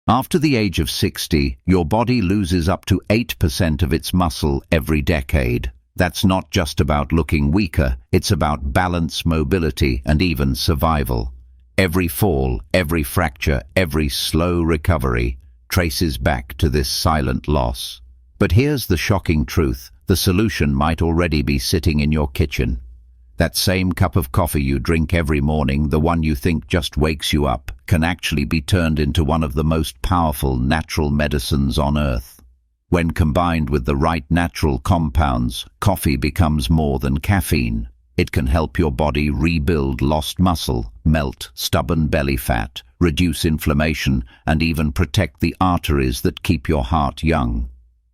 After the age of 60, your body loses up to 8% of its muscle every decade. That's not just about looking weaker, it's about balance, mobility, and even survival. Every fall, every fracture, every slow recovery traces back to this silent loss. But here's the shocking truth: the solution might already be sitting in your kitchen. That same cup of coffee you drink every morning, the one you think just wakes you up, can actually be turned into one of the most powerful natural medicines on earth. When combined with the right natural compounds, coffee becomes more than caffeine. It can help your body rebuild lost muscle, melt stubborn belly fat, reduce inflammation, and even protect the arteries that keep your heart young.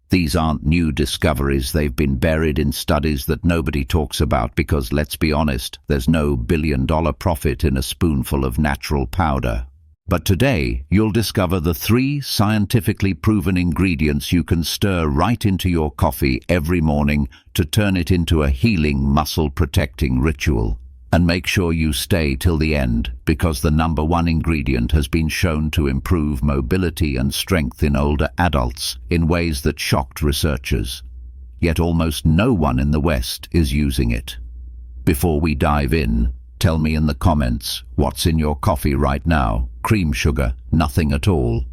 These aren't new discoveries. They've been buried in studies that nobody talks about because, let's be honest, there's no billion-dollar profit in a spoonful of natural powder. But today, you'll discover the 3 scientifically proven ingredients you can stir right into your coffee every morning to turn it into a healing, muscle-protecting ritual. And make sure you stay till the end, because the number 1 ingredient has been shown to improve mobility and strength in older adults in ways that shocked researchers. Yet almost no one in the West is using it. Before we dive in, tell me in the comments, what's in your coffee right now? Cream, sugar, nothing at all?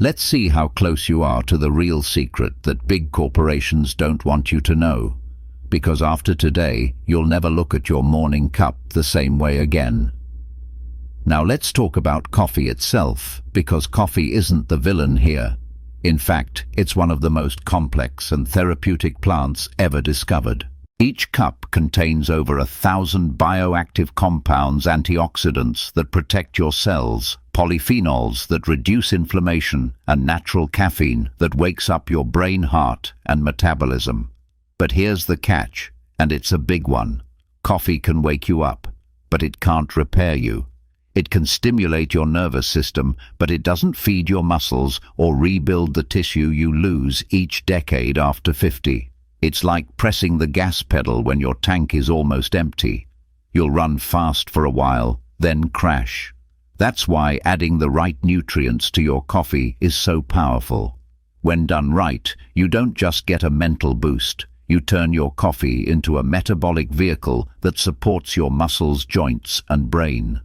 Let's see how close you are to the real secret that big corporations don't want you to know. Because after today, you'll never look at your morning cup the same way again. Now let's talk about coffee itself, because coffee isn't the villain here. In fact, it's one of the most complex and therapeutic plants ever discovered. Each cup contains over 1,000 bioactive compounds, antioxidants that protect your cells, polyphenols that reduce inflammation, and natural caffeine that wakes up your brain, heart, and metabolism. But here's the catch, and it's a big one. Coffee can wake you up, but it can't repair you. It can stimulate your nervous system, but it doesn't feed your muscles or rebuild the tissue you lose each decade after 50. It's like pressing the gas pedal when your tank is almost empty. You'll run fast for a while, then crash. That's why adding the right nutrients to your coffee is so powerful. When done right, you don't just get a mental boost. You turn your coffee into a metabolic vehicle that supports your muscles, joints, and brain.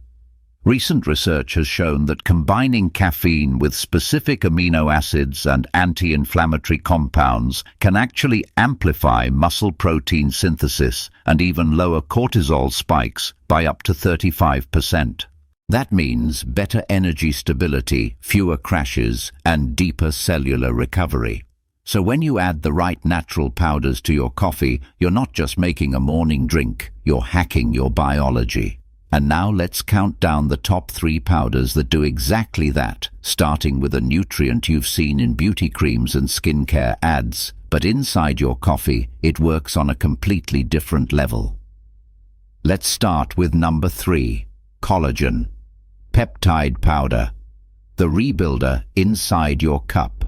Recent research has shown that combining caffeine with specific amino acids and anti-inflammatory compounds can actually amplify muscle protein synthesis and even lower cortisol spikes by up to 35%. That means better energy stability, fewer crashes, and deeper cellular recovery. So when you add the right natural powders to your coffee, you're not just making a morning drink, you're hacking your biology. And now let's count down the top 3 powders that do exactly that, starting with a nutrient you've seen in beauty creams and skincare ads. But inside your coffee, it works on a completely different level. Let's start with number 3, collagen. Peptide powder, the rebuilder inside your cup.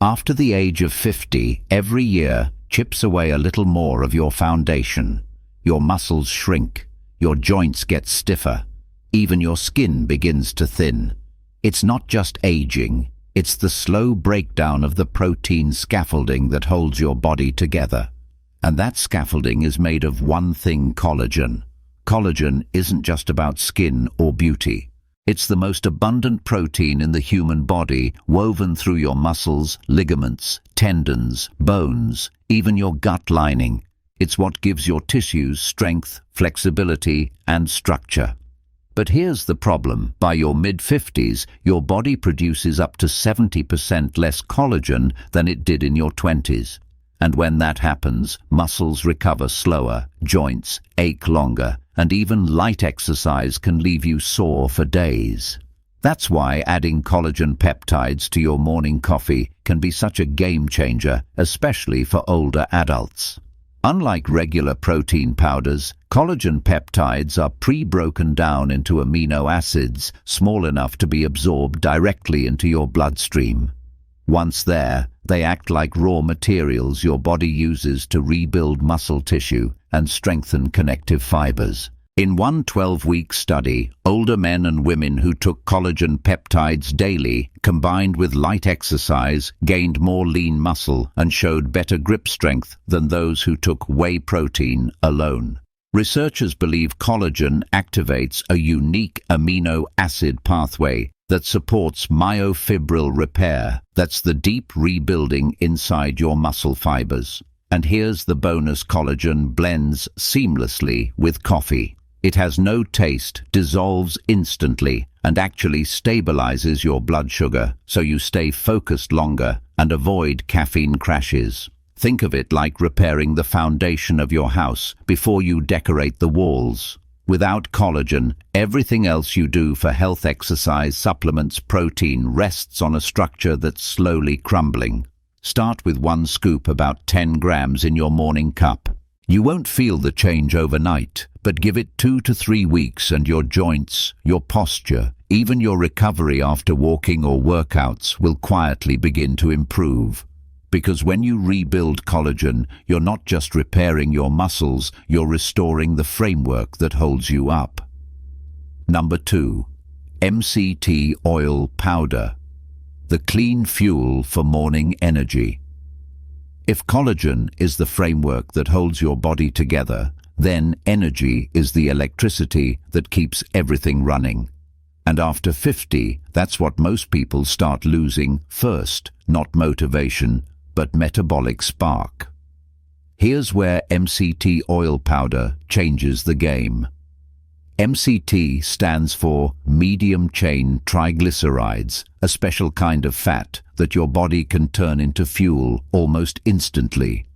After the age of 50, every year chips away a little more of your foundation. Your muscles shrink, your joints get stiffer, even your skin begins to thin. It's not just aging, it's the slow breakdown of the protein scaffolding that holds your body together. And that scaffolding is made of one thing: collagen. Collagen isn't just about skin or beauty. It's the most abundant protein in the human body, woven through your muscles, ligaments, tendons, bones, even your gut lining. It's what gives your tissues strength, flexibility, and structure. But here's the problem. By your mid-50s, your body produces up to 70% less collagen than it did in your 20s. And when that happens, muscles recover slower, joints ache longer, and even light exercise can leave you sore for days. That's why adding collagen peptides to your morning coffee can be such a game changer, especially for older adults. Unlike regular protein powders, collagen peptides are pre-broken down into amino acids small enough to be absorbed directly into your bloodstream. Once there, they act like raw materials your body uses to rebuild muscle tissue and strengthen connective fibers. In one 12-week study, older men and women who took collagen peptides daily, combined with light exercise, gained more lean muscle and showed better grip strength than those who took whey protein alone. Researchers believe collagen activates a unique amino acid pathway that supports myofibril repair. That's the deep rebuilding inside your muscle fibers. And here's the bonus: collagen blends seamlessly with coffee. It has no taste, dissolves instantly, and actually stabilizes your blood sugar, so you stay focused longer and avoid caffeine crashes. Think of it like repairing the foundation of your house before you decorate the walls. Without collagen, everything else you do for health, exercise, supplements, protein, rests on a structure that's slowly crumbling. Start with 1 scoop, about 10 grams, in your morning cup. You won't feel the change overnight, but give it 2 to 3 weeks and your joints, your posture, even your recovery after walking or workouts will quietly begin to improve. Because when you rebuild collagen, you're not just repairing your muscles, you're restoring the framework that holds you up. Number 2. MCT oil powder. The clean fuel for morning energy. If collagen is the framework that holds your body together, then energy is the electricity that keeps everything running. And after 50, that's what most people start losing first, not motivation, but metabolic spark. Here's where MCT oil powder changes the game. MCT stands for medium-chain triglycerides, a special kind of fat that your body can turn into fuel almost instantly.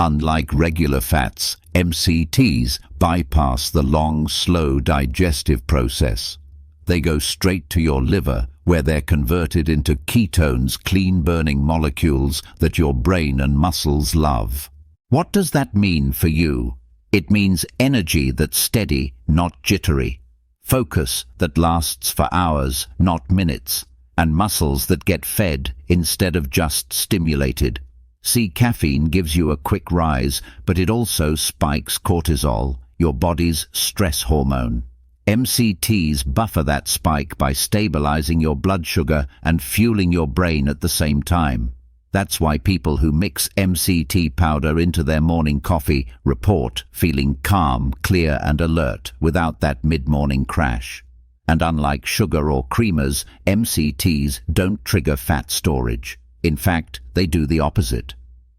Unlike regular fats, MCTs bypass the long, slow digestive process. They go straight to your liver, where they're converted into ketones, clean-burning molecules that your brain and muscles love. What does that mean for you? It means energy that's steady, not jittery. Focus that lasts for hours, not minutes. And muscles that get fed instead of just stimulated. See, caffeine gives you a quick rise, but it also spikes cortisol, your body's stress hormone. MCTs buffer that spike by stabilizing your blood sugar and fueling your brain at the same time. That's why people who mix MCT powder into their morning coffee report feeling calm, clear and alert without that mid-morning crash. And unlike sugar or creamers, MCTs don't trigger fat storage. In fact, they do the opposite.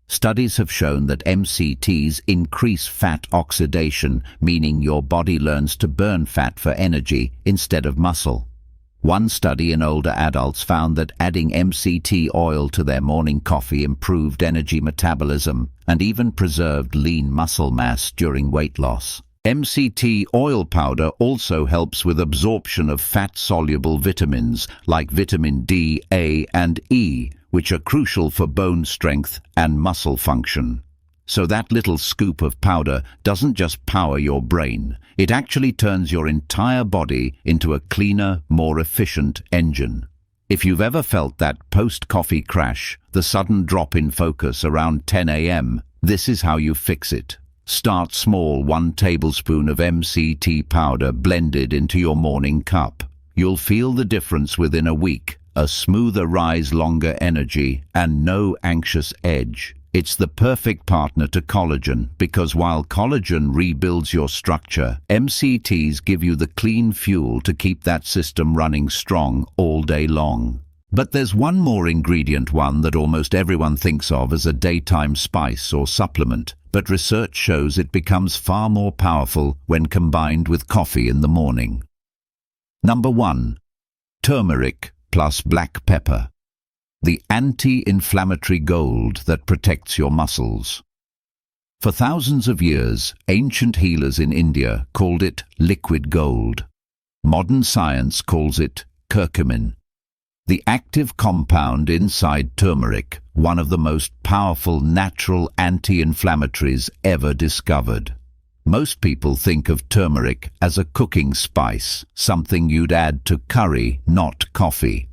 Studies have shown that MCTs increase fat oxidation, meaning your body learns to burn fat for energy instead of muscle. One study in older adults found that adding MCT oil to their morning coffee improved energy metabolism and even preserved lean muscle mass during weight loss. MCT oil powder also helps with absorption of fat-soluble vitamins like vitamin D, A, and E, which are crucial for bone strength and muscle function. So that little scoop of powder doesn't just power your brain, it actually turns your entire body into a cleaner, more efficient engine. If you've ever felt that post-coffee crash, the sudden drop in focus around 10 a.m., this is how you fix it. Start small, 1 tablespoon of MCT powder blended into your morning cup. You'll feel the difference within a week, a smoother rise, longer energy, and no anxious edge. It's the perfect partner to collagen because while collagen rebuilds your structure, MCTs give you the clean fuel to keep that system running strong all day long. But there's one more ingredient, one that almost everyone thinks of as a daytime spice or supplement, but research shows it becomes far more powerful when combined with coffee in the morning. Number 1. Turmeric plus black pepper. The anti-inflammatory gold that protects your muscles. For thousands of years, ancient healers in India called it liquid gold. Modern science calls it curcumin. The active compound inside turmeric, one of the most powerful natural anti-inflammatories ever discovered. Most people think of turmeric as a cooking spice, something you'd add to curry, not coffee.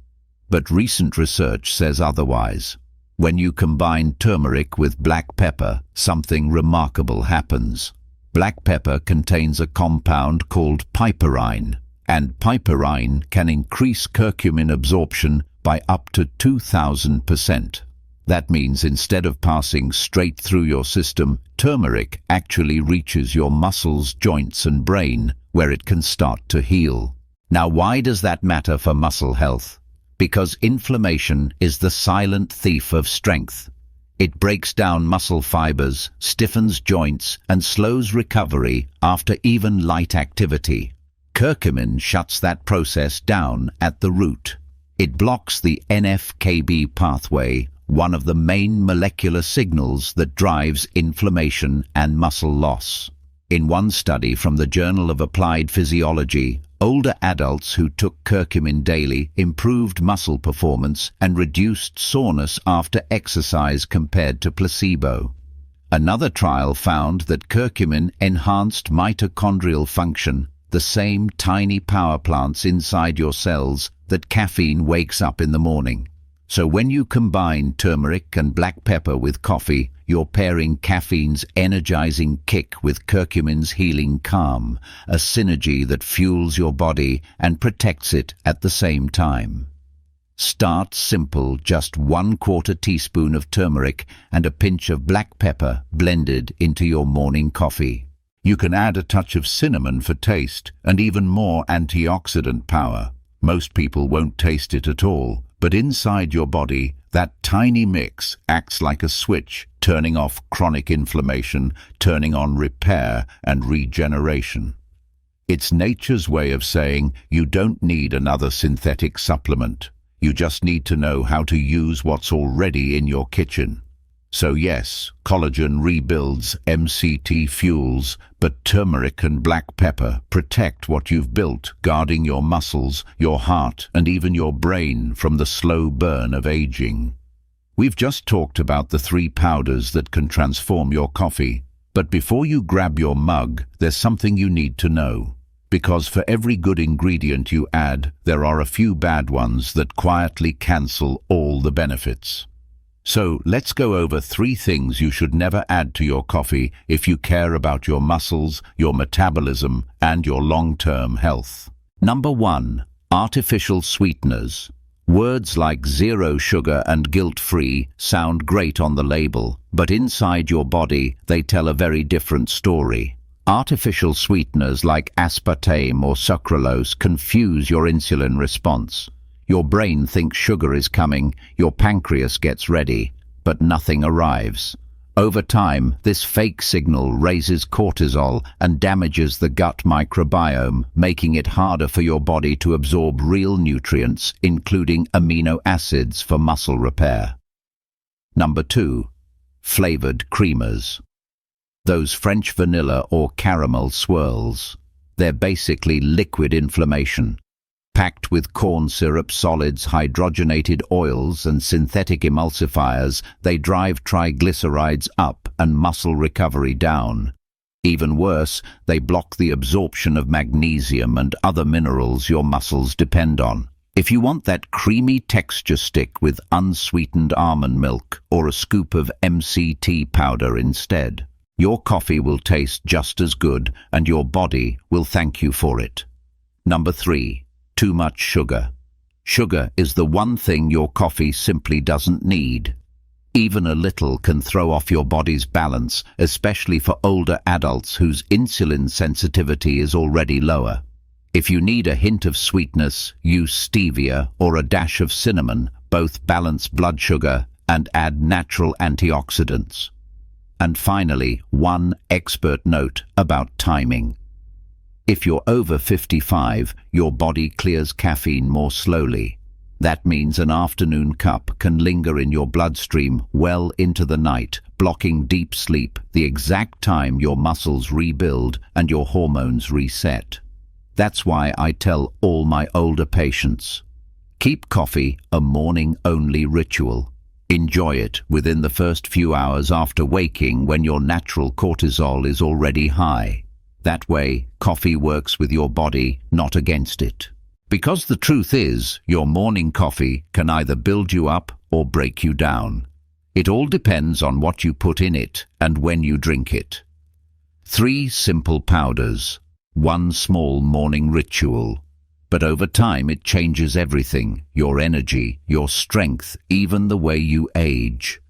But recent research says otherwise. When you combine turmeric with black pepper, something remarkable happens. Black pepper contains a compound called piperine, and piperine can increase curcumin absorption by up to 2,000%. That means instead of passing straight through your system, turmeric actually reaches your muscles, joints and brain, where it can start to heal. Now, why does that matter for muscle health? Because inflammation is the silent thief of strength. It breaks down muscle fibers, stiffens joints, and slows recovery after even light activity. Curcumin shuts that process down at the root. It blocks the NF-κB pathway, one of the main molecular signals that drives inflammation and muscle loss. In one study from the Journal of Applied Physiology, older adults who took curcumin daily improved muscle performance and reduced soreness after exercise compared to placebo. Another trial found that curcumin enhanced mitochondrial function, the same tiny power plants inside your cells that caffeine wakes up in the morning. So when you combine turmeric and black pepper with coffee, you're pairing caffeine's energizing kick with curcumin's healing calm, a synergy that fuels your body and protects it at the same time. Start simple, just 1/4 teaspoon of turmeric and a pinch of black pepper blended into your morning coffee. You can add a touch of cinnamon for taste and even more antioxidant power. Most people won't taste it at all, but inside your body, that tiny mix acts like a switch, turning off chronic inflammation, turning on repair and regeneration. It's nature's way of saying you don't need another synthetic supplement. You just need to know how to use what's already in your kitchen. So yes, collagen rebuilds, MCT fuels, but turmeric and black pepper protect what you've built, guarding your muscles, your heart, and even your brain from the slow burn of aging. We've just talked about the 3 powders that can transform your coffee, but before you grab your mug, there's something you need to know. Because for every good ingredient you add, there are a few bad ones that quietly cancel all the benefits. So let's go over 3 things you should never add to your coffee if you care about your muscles, your metabolism, and your long-term health. Number 1. Artificial sweeteners. Words like zero sugar and guilt-free sound great on the label, but inside your body they tell a very different story. Artificial sweeteners like aspartame or sucralose confuse your insulin response. Your brain thinks sugar is coming, your pancreas gets ready, but nothing arrives. Over time, this fake signal raises cortisol and damages the gut microbiome, making it harder for your body to absorb real nutrients, including amino acids for muscle repair. Number 2. Flavored creamers. Those French vanilla or caramel swirls. They're basically liquid inflammation. Packed with corn syrup, solids, hydrogenated oils, and synthetic emulsifiers, they drive triglycerides up and muscle recovery down. Even worse, they block the absorption of magnesium and other minerals your muscles depend on. If you want that creamy texture, stick with unsweetened almond milk or a scoop of MCT powder instead. Your coffee will taste just as good, and your body will thank you for it. Number 3. Too much sugar. Sugar is the one thing your coffee simply doesn't need. Even a little can throw off your body's balance, especially for older adults whose insulin sensitivity is already lower. If you need a hint of sweetness, use stevia or a dash of cinnamon. Both balance blood sugar and add natural antioxidants. And finally, one expert note about timing. If you're over 55, your body clears caffeine more slowly. That means an afternoon cup can linger in your bloodstream well into the night, blocking deep sleep, the exact time your muscles rebuild and your hormones reset. That's why I tell all my older patients, keep coffee a morning-only ritual. Enjoy it within the first few hours after waking when your natural cortisol is already high. That way, coffee works with your body, not against it. Because the truth is, your morning coffee can either build you up or break you down. It all depends on what you put in it and when you drink it. 3 simple powders. 1 small morning ritual. But over time it changes everything, your energy, your strength, even the way you age.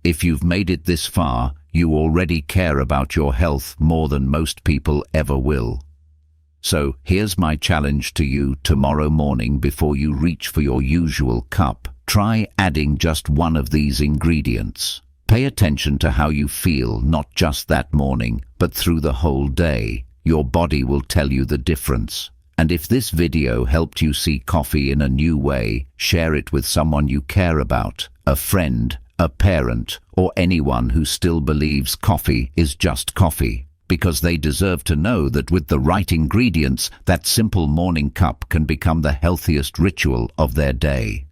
If you've made it this far, you already care about your health more than most people ever will. So here's my challenge to you tomorrow morning before you reach for your usual cup. Try adding just one of these ingredients. Pay attention to how you feel, not just that morning, but through the whole day. Your body will tell you the difference. And if this video helped you see coffee in a new way, share it with someone you care about, a friend, a parent, or anyone who still believes coffee is just coffee, because they deserve to know that with the right ingredients, that simple morning cup can become the healthiest ritual of their day.